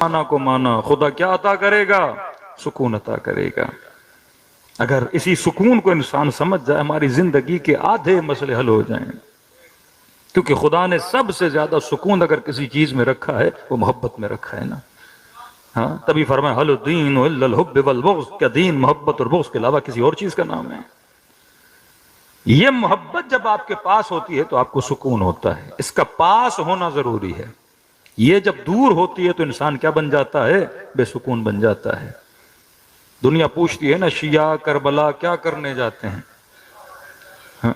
مانا کو مانا، خدا کیا عطا کرے گا؟ سکون عطا کرے گا۔ اگر اسی سکون کو انسان سمجھ جائے، ہماری زندگی کے آدھے مسئلے حل ہو جائیں، کیونکہ خدا نے سب سے زیادہ سکون اگر کسی چیز میں رکھا ہے وہ محبت میں رکھا ہے نا۔ ہاں، تبھی فرمایا حل الدین الا الحب والبغض، کیا دین محبت اور بغض کے علاوہ کسی اور چیز کا نام ہے؟ یہ محبت جب آپ کے پاس ہوتی ہے تو آپ کو سکون ہوتا ہے، اس کا پاس ہونا ضروری ہے۔ یہ جب دور ہوتی ہے تو انسان کیا بن جاتا ہے؟ بے سکون بن جاتا ہے۔ دنیا پوچھتی ہے نا، شیعہ کربلا کیا کرنے جاتے ہیں؟ ہاں،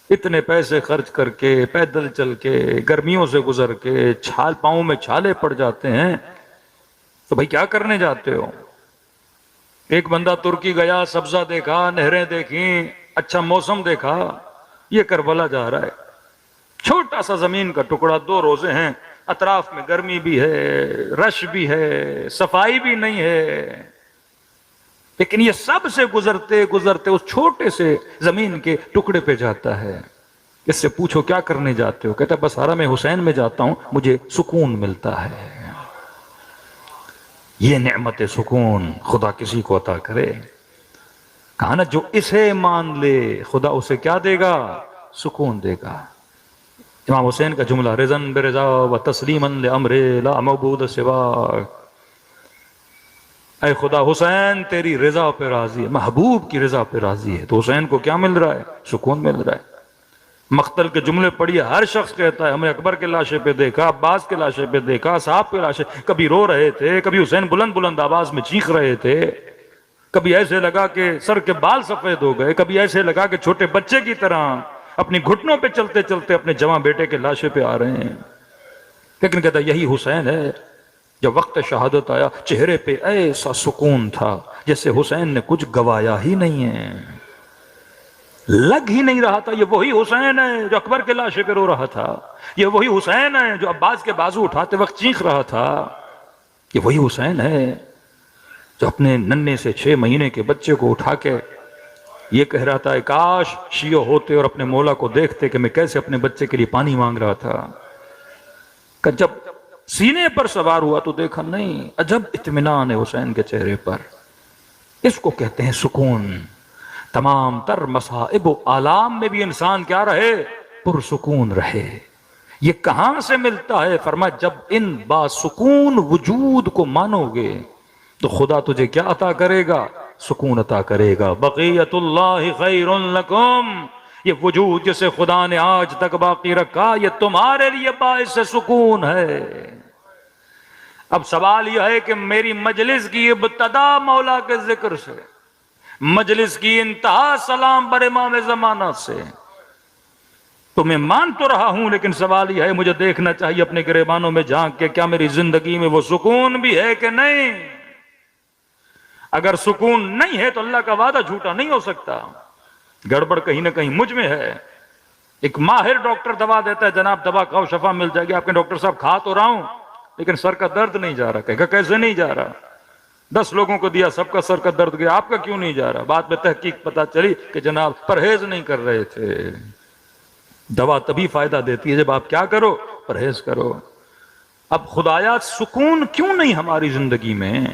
اتنے پیسے خرچ کر کے، پیدل چل کے، گرمیوں سے گزر کے، پاؤں میں چھالے پڑ جاتے ہیں، تو بھائی کیا کرنے جاتے ہو؟ ایک بندہ ترکی گیا، سبزہ دیکھا، نہریں دیکھیں، اچھا موسم دیکھا، یہ کربلا جا رہا ہے۔ چھوٹا سا زمین کا ٹکڑا، 2 روزے ہیں، اطراف میں گرمی بھی ہے، رش بھی ہے، صفائی بھی نہیں ہے، لیکن یہ سب سے گزرتے گزرتے اس چھوٹے سے زمین کے ٹکڑے پہ جاتا ہے۔ اس سے پوچھو کیا کرنے جاتے ہو؟ کہتا ہے بس حرم حسین میں جاتا ہوں، مجھے سکون ملتا ہے۔ یہ نعمت سکون خدا کسی کو عطا کرے۔ کہا نا جو اسے مان لے خدا اسے کیا دے گا؟ سکون دے گا۔ امام حسین کا جملہ، رضن برضا و تسلیما لامر لا معبود سواک، اے خدا حسین تیری رضا پہ راضی ہے، محبوب کی رضا پہ راضی ہے، تو حسین کو کیا مل رہا ہے؟ سکون مل رہا ہے۔ مقتل کے جملے پڑھیے، ہر شخص کہتا ہے ہمیں اکبر کے لاشے پہ دیکھا، عباس کے لاشے پہ دیکھا، صاحب کے لاشے، کبھی رو رہے تھے، کبھی حسین بلند بلند آواز میں چیخ رہے تھے، کبھی ایسے لگا کہ سر کے بال سفید ہو گئے، کبھی ایسے لگا کہ چھوٹے بچے کی طرح اپنی گھٹنوں پہ چلتے چلتے اپنے جواں بیٹے کے لاشے پہ آ رہے ہیں، لیکن کہتا ہے یہی حسین ہے۔ جب وقت شہادت آیا چہرے پہ ایسا سکون تھا جیسے حسین نے کچھ گوایا ہی نہیں ہے، لگ ہی نہیں رہا تھا یہ وہی حسین ہے جو اکبر کے لاشے پہ رو رہا تھا، یہ وہی حسین ہے جو عباس کے بازو اٹھاتے وقت چیخ رہا تھا، یہ وہی حسین ہے جو اپنے ننھے سے 6 مہینے کے بچے کو اٹھا کے یہ کہہ رہا تھا کاش شیعہ ہوتے اور اپنے مولا کو دیکھتے کہ میں کیسے اپنے بچے کے لیے پانی مانگ رہا تھا۔ کہ جب سینے پر سوار ہوا تو دیکھا نہیں، عجب اطمینان ہے حسین کے چہرے پر، اس کو کہتے ہیں سکون۔ تمام تر مصائب و آلام میں بھی انسان کیا رہے؟ پرسکون رہے۔ یہ کہاں سے ملتا ہے؟ فرمایا جب ان باسکون وجود کو مانو گے تو خدا تجھے کیا عطا کرے گا؟ سکون عطا کرے گا۔ بقیت اللہ خیر لکم، یہ وجود جسے خدا نے آج تک باقی رکھا یہ تمہارے لیے باعث سکون ہے۔ اب سوال یہ ہے کہ میری مجلس کی ابتدا مولا کے ذکر سے، مجلس کی انتہا سلام بر امام زمانہ سے، تو میں مان تو رہا ہوں، لیکن سوال یہ ہے مجھے دیکھنا چاہیے اپنے گریبانوں میں جھانک کے کیا میری زندگی میں وہ سکون بھی ہے کہ نہیں۔ اگر سکون نہیں ہے تو اللہ کا وعدہ جھوٹا نہیں ہو سکتا، گڑبڑ کہیں نہ کہیں مجھ میں ہے۔ ایک ماہر ڈاکٹر دوا دیتا ہے، جناب دوا کھاؤ شفا مل جائے گی، آپ کے ڈاکٹر صاحب کھا تو رہا ہوں لیکن سر کا درد نہیں جا رہا، کہے گا کیسے نہیں جا رہا؟ 10 لوگوں کو دیا، سب کا سر کا درد گیا، آپ کا کیوں نہیں جا رہا؟ بعد میں تحقیق پتا چلی کہ جناب پرہیز نہیں کر رہے تھے۔ دوا تبھی فائدہ دیتی ہے جب آپ کیا کرو؟ پرہیز کرو۔ اب خدایا سکون کیوں نہیں ہماری زندگی میں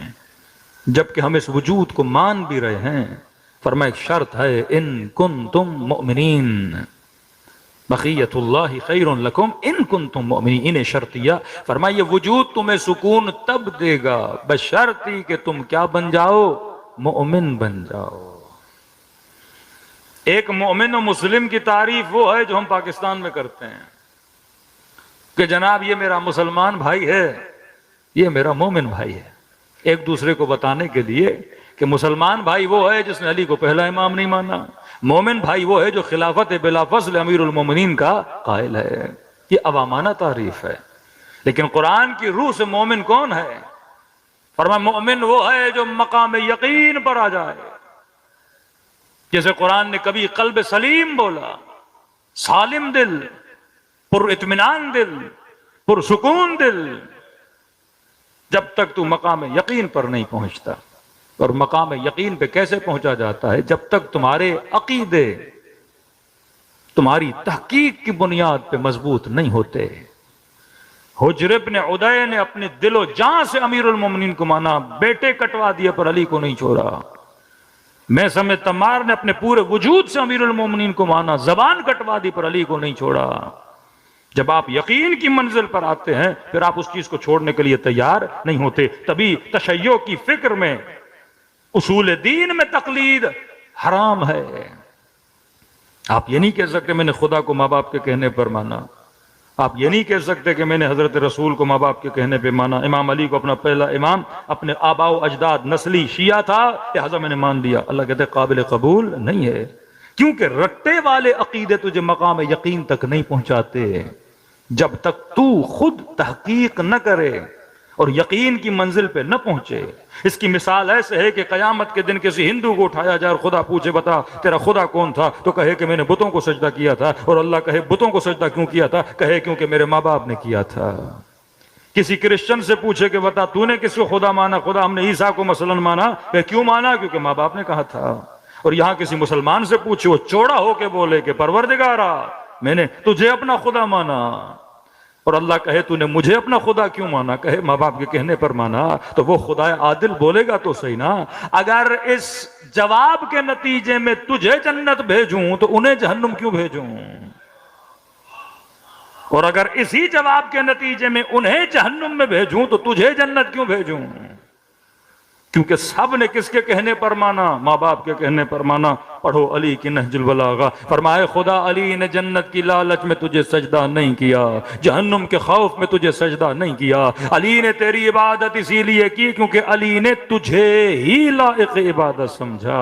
جبکہ ہم اس وجود کو مان بھی رہے ہیں؟ فرمایا ایک شرط ہے، ان کنتم مؤمنین، بقیت اللہ خیر لکم ان کنتم مؤمنین، شرطیہ۔ فرمایا یہ وجود تمہیں سکون تب دے گا بشرطی کہ تم کیا بن جاؤ؟ مؤمن بن جاؤ۔ ایک مومن و مسلم کی تعریف وہ ہے جو ہم پاکستان میں کرتے ہیں کہ جناب یہ میرا مسلمان بھائی ہے، یہ میرا مومن بھائی ہے، ایک دوسرے کو بتانے کے لیے کہ مسلمان بھائی وہ ہے جس نے علی کو پہلا امام نہیں مانا، مومن بھائی وہ ہے جو خلافت بلا فضل امیر المومنین کا قائل ہے۔ یہ عوامانہ تعریف ہے، لیکن قرآن کی روح سے مومن کون ہے؟ فرمایا مومن وہ ہے جو مقام یقین پر آ جائے، جیسے قرآن نے کبھی قلب سلیم بولا، سالم دل، پر اطمینان دل، پر سکون دل، جب تک تو مقام یقین پر نہیں پہنچتا۔ اور مقام یقین پہ کیسے پہنچا جاتا ہے؟ جب تک تمہارے عقیدے تمہاری تحقیق کی بنیاد پہ مضبوط نہیں ہوتے۔ حجر ابن عدی نے اپنے دل و جان سے امیر المومنین کو مانا، بیٹے کٹوا دیے پر علی کو نہیں چھوڑا۔ میثم تمار نے اپنے پورے وجود سے امیر المومنین کو مانا، زبان کٹوا دی پر علی کو نہیں چھوڑا۔ جب آپ یقین کی منزل پر آتے ہیں پھر آپ اس چیز کو چھوڑنے کے لیے تیار نہیں ہوتے۔ تبھی تشیع کی فکر میں، اصول دین میں تقلید حرام ہے۔ آپ یہ نہیں کہہ سکتے میں نے خدا کو ماں باپ کے کہنے پر مانا، آپ یہ نہیں کہہ سکتے کہ میں نے حضرت رسول کو ماں باپ کے کہنے پہ مانا، امام علی کو اپنا پہلا امام اپنے آباء و اجداد نسلی شیعہ تھا لہذا میں نے مان لیا۔ اللہ کہتے ہیں قابل قبول نہیں ہے، کیونکہ رٹے والے عقیدے تجھے مقام یقین تک نہیں پہنچاتے جب تک تو خود تحقیق نہ کرے اور یقین کی منزل پہ نہ پہنچے۔ اس کی مثال ایسے ہے کہ قیامت کے دن کسی ہندو کو اٹھایا جائے اور خدا پوچھے بتا تیرا خدا کون تھا، تو کہے کہ میں نے بتوں کو سجدہ کیا تھا، اور اللہ کہے بتوں کو سجدہ کیوں کیا تھا، کہے کیونکہ میرے ماں باپ نے کیا تھا۔ کسی کرسچن سے پوچھے کہ بتا تو نے کس کو خدا مانا، خدا ہم نے عیسیٰ کو مثلا مانا، کہ کیوں مانا، کیونکہ ماں باپ نے کہا تھا۔ اور یہاں کسی مسلمان سے پوچھے وہ چوڑا ہو کے بولے کہ پروردگارا میں نے تجھے اپنا خدا مانا، اور اللہ کہے تو نے مجھے اپنا خدا کیوں مانا، کہے ماں باپ کے کہنے پر مانا، تو وہ خدا عادل بولے گا تو صحیح نا۔ اگر اس جواب کے نتیجے میں تجھے جنت بھیجوں تو انہیں جہنم کیوں بھیجوں، اور اگر اسی جواب کے نتیجے میں انہیں جہنم میں بھیجوں تو تجھے جنت کیوں بھیجوں؟ کیونکہ سب نے کس کے کہنے پر مانا، ماں باپ کے کہنے پر مانا۔ پڑھو علی کی نہج البلاغہ، فرمائے خدا علی نے جنت کی لالچ میں تجھے سجدہ نہیں کیا، جہنم کے خوف میں تجھے سجدہ نہیں کیا، علی نے تیری عبادت اسی لیے کی کیونکہ علی نے تجھے ہی لائق عبادت سمجھا۔